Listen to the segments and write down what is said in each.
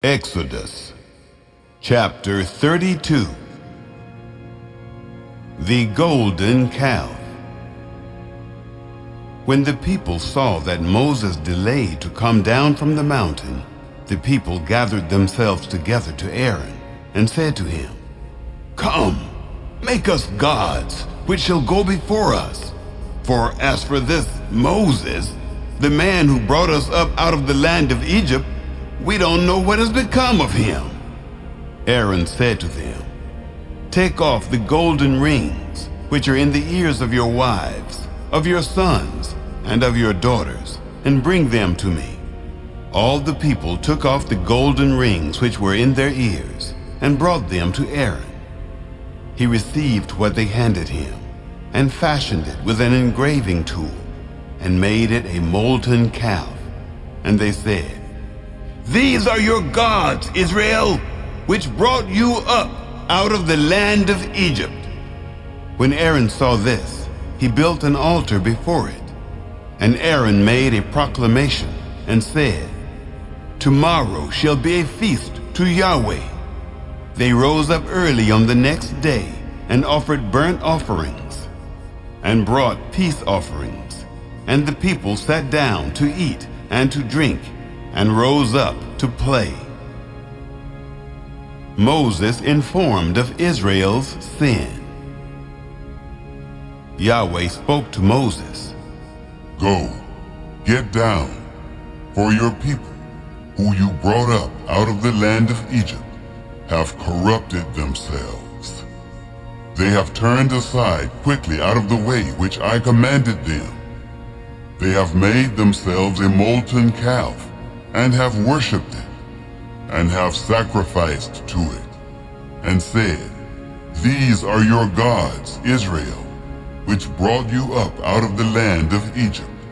Exodus chapter 32. The golden calf. When the people saw that Moses delayed to come down from the mountain, the people gathered themselves together to Aaron and said to him, "Come, make us gods, which shall go before us. For as for this Moses, the man who brought us up out of the land of Egypt, we don't know what has become of him." Aaron said to them, "Take off the golden rings, which are in the ears of your wives, of your sons, and of your daughters, and bring them to me." All the people took off the golden rings which were in their ears, and brought them to Aaron. He received what they handed him, and fashioned it with an engraving tool, and made it a molten calf. And they said, "These are your gods, Israel, which brought you up out of the land of Egypt." When Aaron saw this, he built an altar before it. And Aaron made a proclamation and said, "Tomorrow shall be a feast to Yahweh." They rose up early on the next day and offered burnt offerings and brought peace offerings. And the people sat down to eat and to drink, and rose up to play. Moses informed of Israel's sin. Yahweh spoke to Moses, "Go, get down, for your people, who you brought up out of the land of Egypt, have corrupted themselves. They have turned aside quickly out of the way which I commanded them. They have made themselves a molten calf, and have worshipped it, and have sacrificed to it, and said, 'These are your gods, Israel, which brought you up out of the land of Egypt.'"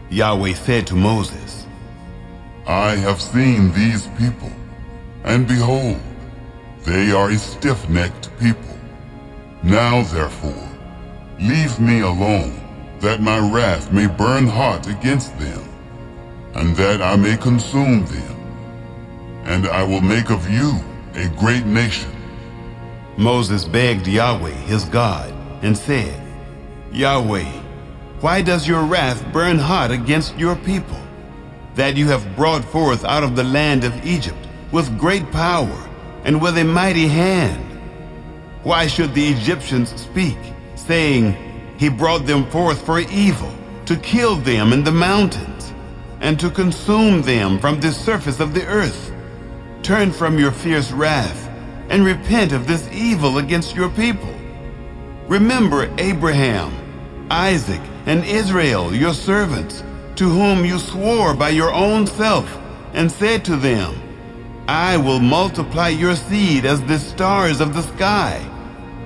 Yahweh said to Moses, "I have seen these people, and behold, they are a stiff-necked people. Now therefore, leave me alone, that my wrath may burn hot against them, and that I may consume them, and I will make of you a great nation." Moses begged Yahweh his God and said, "Yahweh, why does your wrath burn hot against your people, that you have brought forth out of the land of Egypt with great power and with a mighty hand? Why should the Egyptians speak, saying, 'He brought them forth for evil, to kill them in the mountains, and to consume them from the surface of the earth'? Turn from your fierce wrath, and repent of this evil against your people. Remember Abraham, Isaac, and Israel, your servants, to whom you swore by your own self, and said to them, 'I will multiply your seed as the stars of the sky,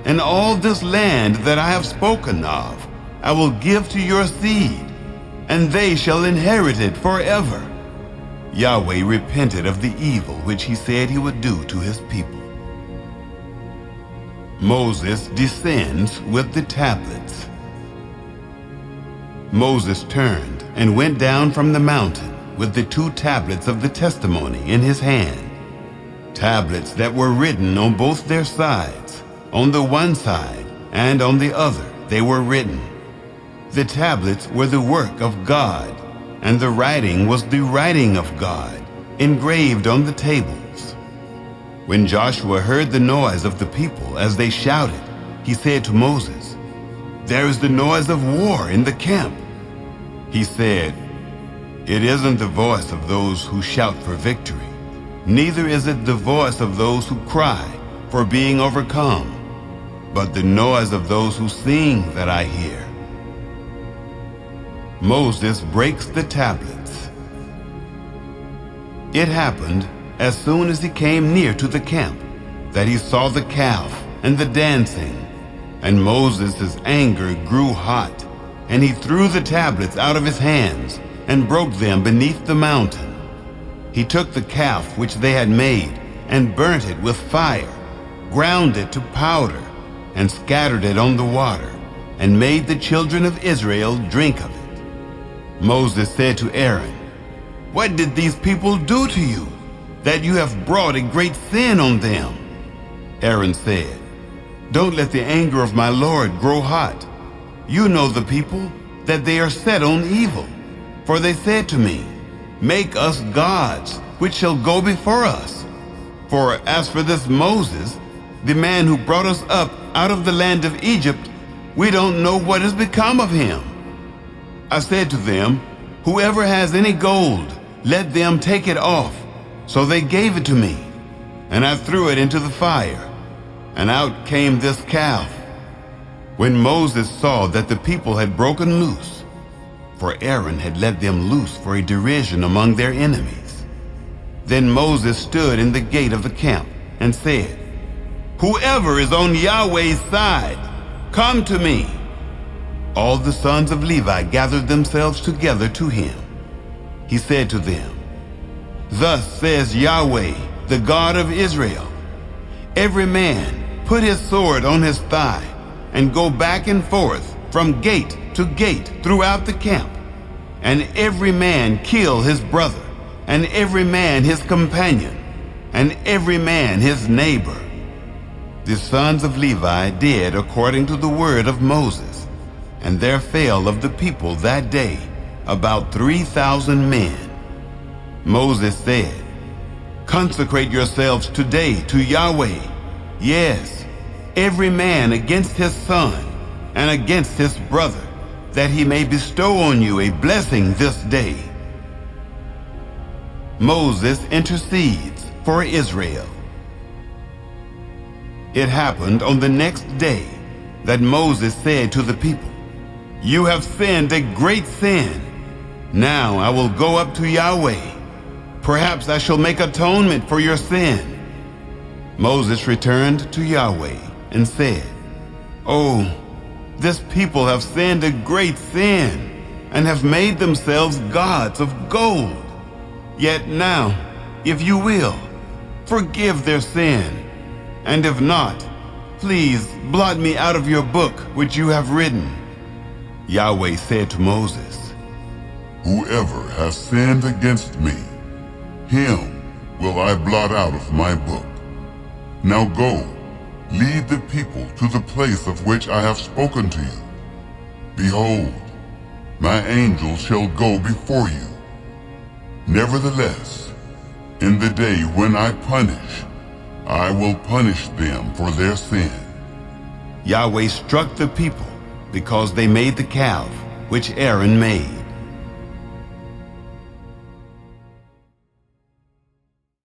and all this land that I have spoken of I will give to your seed, and they shall inherit it forever.'" Yahweh repented of the evil which he said he would do to his people. Moses descends with the tablets. Moses turned and went down from the mountain with the 2 tablets of the testimony in his hand, tablets that were written on both their sides. On the one side and on the other they were written. The tablets were the work of God, and the writing was the writing of God, engraved on the tables. When Joshua heard the noise of the people as they shouted, he said to Moses, "There is the noise of war in the camp." He said, "It isn't the voice of those who shout for victory, neither is it the voice of those who cry for being overcome, but the noise of those who sing that I hear." Moses breaks the tablets. It happened, as soon as he came near to the camp, that he saw the calf and the dancing, and Moses' anger grew hot, and he threw the tablets out of his hands and broke them beneath the mountain. He took the calf which they had made and burnt it with fire, ground it to powder, and scattered it on the water, and made the children of Israel drink of it. Moses said to Aaron, "What did these people do to you? that you have brought a great sin on them." Aaron said, "Don't let the anger of my Lord grow hot. You know the people, that they are set on evil. For they said to me, 'Make us gods, which shall go before us.' For as for this Moses, the man who brought us up out of the land of Egypt, we don't know what has become of him." I said to them, "Whoever has any gold, let them take it off." So they gave it to me, and I threw it into the fire, and out came this calf. When Moses saw that the people had broken loose, for Aaron had let them loose for a derision among their enemies, then Moses stood in the gate of the camp and said, "Whoever is on Yahweh's side, come to me." All the sons of Levi gathered themselves together to him. He said to them, "Thus says Yahweh, the God of Israel, every man put his sword on his thigh and go back and forth from gate to gate throughout the camp, and every man kill his brother, and every man his companion, and every man his neighbor." The sons of Levi did according to the word of Moses, and there fell of the people that day about 3,000 men. Moses said, "Consecrate yourselves today to Yahweh, yes, every man against his son and against his brother, that he may bestow on you a blessing this day." Moses intercedes for Israel. It happened on the next day that Moses said to the people, "You have sinned a great sin. Now I will go up to Yahweh. Perhaps I shall make atonement for your sin." Moses returned to Yahweh and said, "Oh, this people have sinned a great sin and have made themselves gods of gold. Yet now, if you will, forgive their sin, and if not, please blot me out of your book which you have written." Yahweh said to Moses, "Whoever has sinned against me, him will I blot out of my book. Now go, lead the people to the place of which I have spoken to you. Behold, my angel shall go before you. Nevertheless, in the day when I punish, I will punish them for their sin." Yahweh struck the people because they made the calf which Aaron made.